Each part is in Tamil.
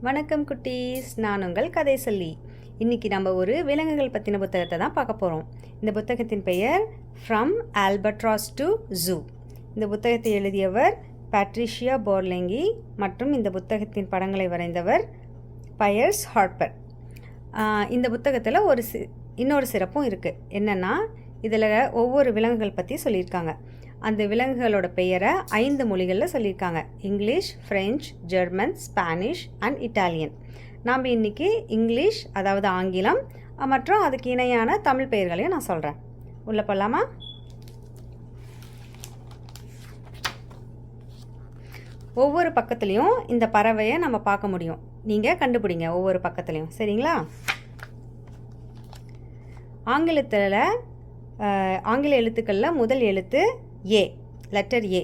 வணக்கம் குட்டீஸ், நான் உங்கள் கதை சொல்லி. இன்னைக்கு நம்ம ஒரு விலங்குகள் பற்றின புத்தகத்தை தான் பார்க்க போகிறோம். இந்த புத்தகத்தின் பெயர் ஃப்ரம் ஆல்பட்ராஸ் டு ஜூ. இந்த புத்தகத்தை எழுதியவர் பேட்ரிஷியா போர்லெங்கி மற்றும் இந்த புத்தகத்தின் படங்களை வரைந்தவர் பயர்ஸ் ஹார்ப்பர். இந்த புத்தகத்தில் இன்னொரு சிறப்பும் இருக்குது. என்னென்னா, இதில் ஒவ்வொரு விலங்குகள் பற்றி சொல்லியிருக்காங்க. அந்த விலங்குகளோட பெயரை 5 மொழிகளில் சொல்லியிருக்காங்க. English, French, German, Spanish and Italian. நாம் இன்றைக்கி இங்கிலீஷ், அதாவது ஆங்கிலம், மற்றும் அதுக்கு இணையான தமிழ் பெயர்களையும் நான் சொல்கிறேன். உள்ளே போகலாமா? ஒவ்வொரு பக்கத்துலேயும் இந்த பறவையை நம்ம பார்க்க முடியும். நீங்கள் கண்டுபிடிங்க ஒவ்வொரு பக்கத்துலேயும், சரிங்களா? ஆங்கில எழுத்துக்களில் முதல் எழுத்து ஏ, லெட்டர் ஏ.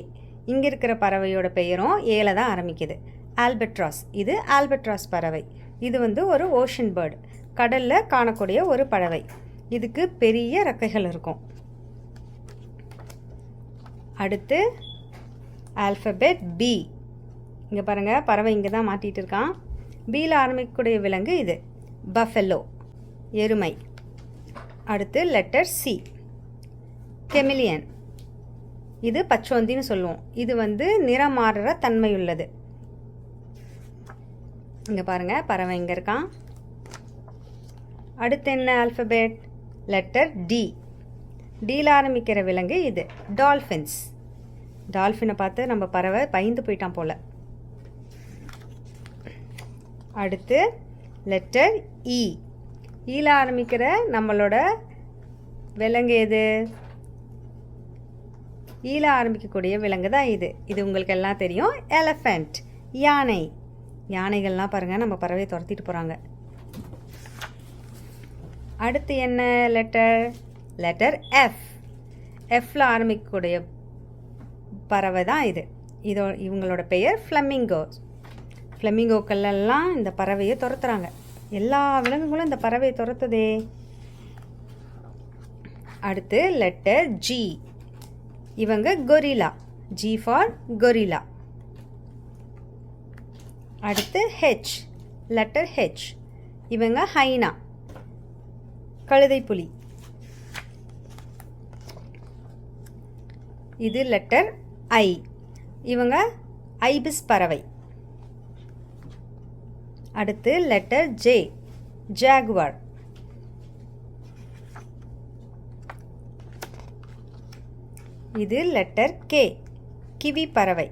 இங்கே இருக்கிற பறவையோட பெயரும் ஏல தான் ஆரம்பிக்குது. ஆல்பட்ராஸ். இது ஆல்பட்ராஸ் பறவை. இது ஒரு ஓஷன் பேர்டு, கடலில் காணக்கூடிய ஒரு பறவை. இதுக்கு பெரிய ரெக்கைகள் இருக்கும். அடுத்து ஆல்ஃபபெட் பி. இங்கே பாருங்கள், பறவை இங்கே தான் மாட்டிகிட்டு இருக்கான். பியில் ஆரம்பிக்கக்கூடிய விலங்கு இது பஃபெல்லோ, எருமை. அடுத்து லெட்டர் சி, கெமிலியன். இது பச்சோந்தின்னு சொல்லுவோம். இது நிறம் மாறுற தன்மையுள்ளது. இங்கே பாருங்கள், பறவை இங்கே இருக்கான். அடுத்து என்ன ஆல்ஃபபெட்? Letter D. டியில் ஆரம்பிக்கிற விலங்கு இது டால்ஃபின்ஸ். டால்ஃபினை பார்த்து நம்ம பறவை பயந்து போயிட்டான் போல். அடுத்து லெட்டர் இ. ஈல ஆரம்பிக்கிற நம்மளோட விலங்கு எது? ஈல ஆரம்பிக்கக்கூடிய விலங்கு தான் இது. இது உங்களுக்கு எல்லாம் தெரியும், எலஃபண்ட், யானை. யானைகள்லாம் பாருங்கள், நம்ம பறவையை துரத்திட்டு போகிறாங்க. அடுத்து என்ன லெட்டர்? Letter F. எஃப்பில் ஆரம்பிக்கக்கூடிய பறவை தான் இது. இவங்களோட பெயர் ஃப்ளமிங்கோ. ஃப்ளமிங்கோக்கள்லாம் இந்த பறவையை துரத்துறாங்க. எல்லா விலங்குகளும் இந்த பறவையை துரத்துதே. அடுத்து லெட்டர் ஜி. இவங்க கொரில்லா. G for gorilla. அடுத்து ஹெச், லெட்டர் ஹெச். இவங்க ஹைனா, கழுதை புலி. இது லெட்டர் ஐ. இவங்க ஐபிஸ் பறவை. அடுத்து லெட்டர் ஜே, ஜாகுவார். இது லெட்டர் கே, கிவி பறவை.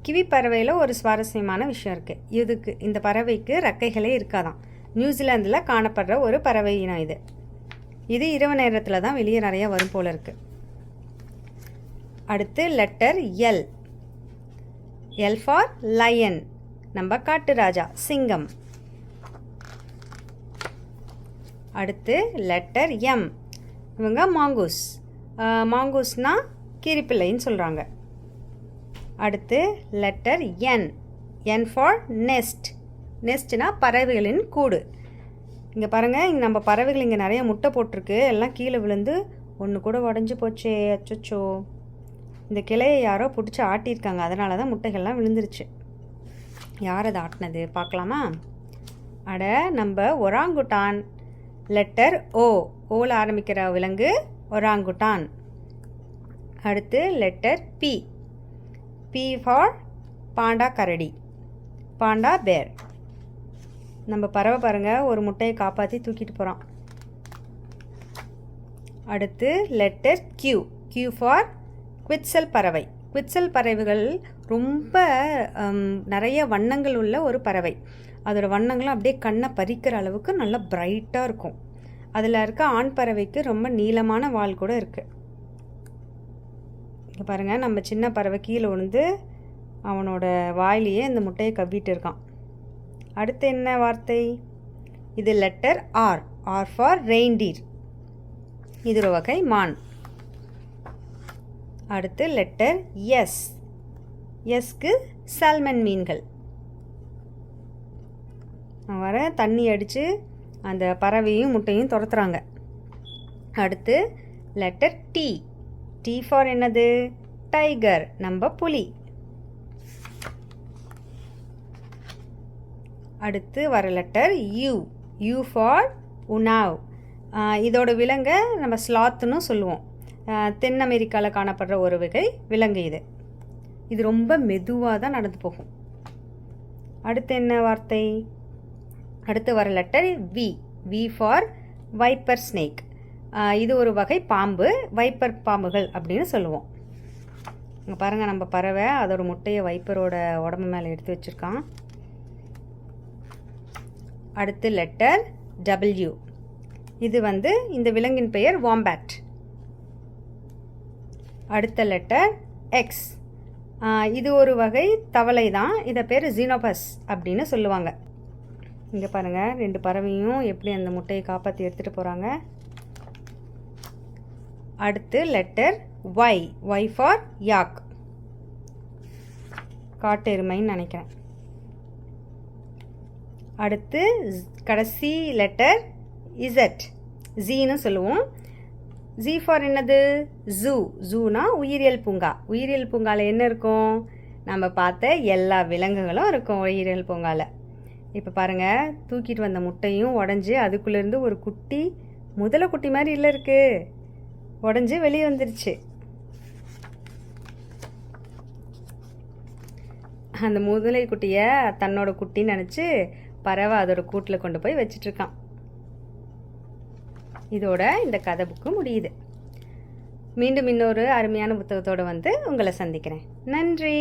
கிவி பறவையில் ஒரு சுவாரஸ்யமான விஷயம் இருக்குது. இந்த பறவைக்கு ரெக்கைகளே இருக்காதான். நியூசிலாந்தில் காணப்படுற ஒரு பறவை இனம் இது. இது இரவு நேரத்தில் தான் வெளியே நிறையா வரும் போல் இருக்குது. அடுத்து letter L. L for lion, நம்ம காட்டு ராஜா, சிங்கம். அடுத்து லெட்டர் எம். இவங்க மாங்கூஸ். மாங்கூஸ்னால் கீரிப்பிள்ளைன்னு சொல்கிறாங்க. அடுத்து letter N. N for nest. நெஸ்ட்னா பறவைகளின் கூடு. இங்கே பாருங்கள், இங்கே நம்ம பறவைகள் இங்கே நிறைய முட்டை போட்டிருக்கு. எல்லாம் கீழே விழுந்து ஒன்று கூட உடஞ்சி போச்சே, அச்சோ. இந்த கிளையை யாரோ பிடிச்சி ஆட்டியிருக்காங்க, அதனால தான் முட்டைகள்லாம் விழுந்துருச்சு. யார் அதை ஆட்டினது பார்க்கலாமா? அட, நம்ம ஒராங்குட்டான். லெட்டர் ஓ. ஓவில் ஆரம்பிக்கிற விலங்கு ஒராங்குட்டான். அடுத்து letter P. P for panda கரடி, பாண்டா பேர். நம்ம பறவை பாருங்கள், ஒரு முட்டையை காப்பாற்றி தூக்கிட்டு போகிறான். அடுத்து லெட்டர் கியூ. கியூ ஃபார் குவிட்சல் பறவை. குவிட்சல் பறவைகள் ரொம்ப நிறைய வண்ணங்கள் உள்ள ஒரு பறவை. அதோட வண்ணங்களும் அப்படியே கண்ணை பறிக்கிற அளவுக்கு நல்லா பிரைட்டாக இருக்கும். அதில் இருக்க ஆண் பறவைக்கு ரொம்ப நீளமான வால் கூட இருக்குது. இங்கே பாருங்கள், நம்ம சின்ன பறவை கீழே விழுந்து அவனோட வாயிலேயே இந்த முட்டையை கவ்விட்டு இருக்கான். அடுத்து என்ன வார்த்தை? இது letter R. R for reindeer. இது ஒரு வகை மான். அடுத்து லெட்டர் எஸ். எஸ்க்கு சால்மன் மீன்கள். வர தண்ணி அடித்து அந்த பறவையும் முட்டையும் துரத்துறாங்க. அடுத்து லெட்டர் டி. டி ஃபார் என்னது? டைகர், நம்ம புலி. அடுத்து வர லெட்டர் யூ. யூ ஃபார் உணாவ். இதோட விலங்கை நம்ம ஸ்லாத்துன்னு சொல்லுவோம். தென் அமெரிக்காவில் காணப்படுற ஒரு வகை விலங்கு இது. இது ரொம்ப மெதுவாக தான் நடந்து போகும். அடுத்து என்ன வார்த்தை? அடுத்து வர letter V. V for viper snake. இது ஒரு வகை பாம்பு, வைப்பர் பாம்புகள் அப்படின்னு சொல்லுவோம். இங்கே பாருங்கள், நம்ம பறவை அதோட முட்டையை வைப்பரோட உடம்பு மேலே எடுத்து வச்சுருக்கான். அடுத்து லெட்டர் டபிள்யூ. இது இந்த விலங்கின் பெயர் வாம்பேட். அடுத்த லெட்டர் எக்ஸ். இது ஒரு வகை தவளை தான். இதை பேர் ஜீனோபஸ் அப்படின்னு சொல்லுவாங்க. இங்கே பாருங்கள், 2 பறவையும் எப்படி அந்த முட்டையை காப்பாற்றி எடுத்துகிட்டு போகிறாங்க. அடுத்து லெட்டர் ஒய். ஒய் ஃபார் யாக். காட்டெருமைன்னு நினைக்கிறேன். அடுத்து கடைசி லெட்டர் இசட். ஜீன்னு சொல்லுவோம். ஜி ஃபார் என்னது? ஜூ. ஜூனா உயிரியல் பூங்கா. உயிரியல் பூங்காவில் என்ன இருக்கும்? நம்ம பார்த்த எல்லா விலங்குகளும் இருக்கும் உயிரியல் பூங்காவில். இப்போ பாருங்கள், தூக்கிட்டு வந்த முட்டையும் உடஞ்சி அதுக்குள்ளேருந்து ஒரு குட்டி, முதலை குட்டி மாதிரி இல்லை இருக்குது, உடஞ்சி வெளியே வந்துருச்சு. அந்த முதலை குட்டியை தன்னோட குட்டின்னு நினச்சி பறவை அதோட கூட்டில் கொண்டு போய் வச்சிட்ருக்கான். இதோட இந்த கதை புக்கு முடியுது. மீண்டும் இன்னொரு அருமையான புத்தகத்தோடு உங்களை சந்திக்கிறேன். நன்றி.